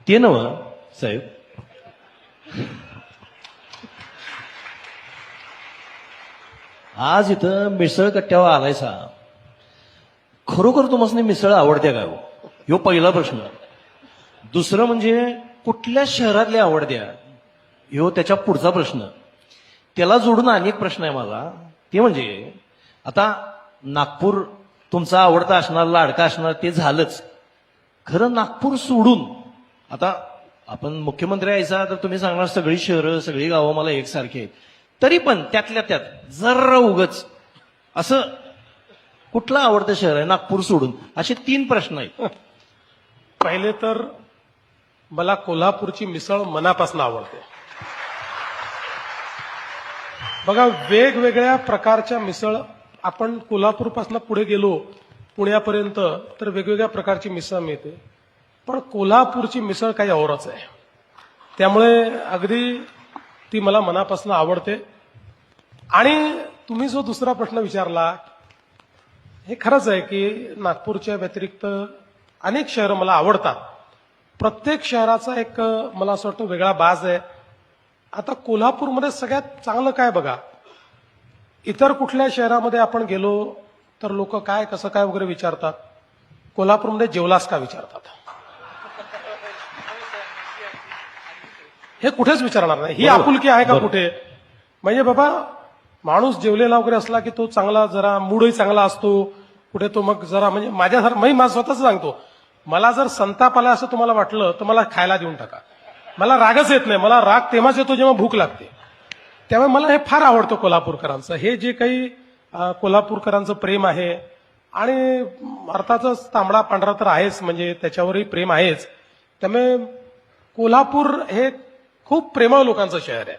ते नव साहेब, आज इथं मिसळ कट्ट्यावर आलायसा, खरोखर तुम्हाला मिसळ आवडते का हो? ह्यो पहिला प्रश्न. दुसरं म्हणजे कुठल्या शहरातल्या आवडत्या, ह्यो त्याच्या पुढचा प्रश्न. त्याला जोडून अनेक प्रश्न आहे मला. ते म्हणजे आता नागपूर तुमचा आवडता असणार, लाडका असणार, ते झालंच. खरं नागपूर सोडून आता आपण मुख्यमंत्री यायचा तर तुम्ही सांगणार सगळी शहरं सगळी गावं मला एकसारखी आहेत. तरी पण त्यातल्या त्यात जरा उगच असं कुठलं आवडतं शहर आहे नागपूर सोडून, असे 3 प्रश्न आहेत. पहिले तर मला कोल्हापूरची मिसळ मनापासून आवडते. बघा, वेगवेगळ्या प्रकारच्या मिसळ, आपण कोल्हापूरपासून पुढे गेलो पुण्यापर्यंत तर वेगवेगळ्या प्रकारची मिसळ मिळते, पण कोल्हापूरची मिसळ काही औरच आहे. त्यामुळे अगदी ती मला मनापासून आवडते. आणि तुम्ही जो दुसरा प्रश्न विचारला, हे खरंच आहे की नागपूरच्या व्यतिरिक्त अनेक शहरं मला आवडतात. प्रत्येक शहराचा एक मला असं वाटतं वेगळा बाज आहे. आता कोल्हापूरमध्ये सगळ्यात चांगलं काय बघा, इतर कुठल्या शहरामध्ये आपण गेलो तर लोक काय कसं काय वगैरे विचारतात, कोल्हापूरमध्ये जेवलास का विचारतात. हे कुठेच विचारणार नाही. ही आपुलकी आहे का कुठे? म्हणजे बाबा, माणूस जेवलेला वगैरे असला की तो चांगला, जरा मूडही चांगला असतो. कुठे तो मग जरा, म्हणजे माझ्यासारखं, मी माझं स्वतःच सांगतो, मला जर संताप आला असं तुम्हाला वाटलं तर मला खायला देऊन टाका. मला रागच येत नाही. मला राग तेव्हाच येतो जेव्हा भूक लागते. त्यामुळे मला हे फार आवडतं कोल्हापूरकरांचं, हे जे काही कोल्हापूरकरांचं प्रेम आहे. आणि अर्थातच तांबडा पांढरा तर आहेच, म्हणजे त्याच्यावरही प्रेम आहेच. त्यामुळे कोल्हापूर हे खूप प्रेमळ लोकांचं शहर आहे.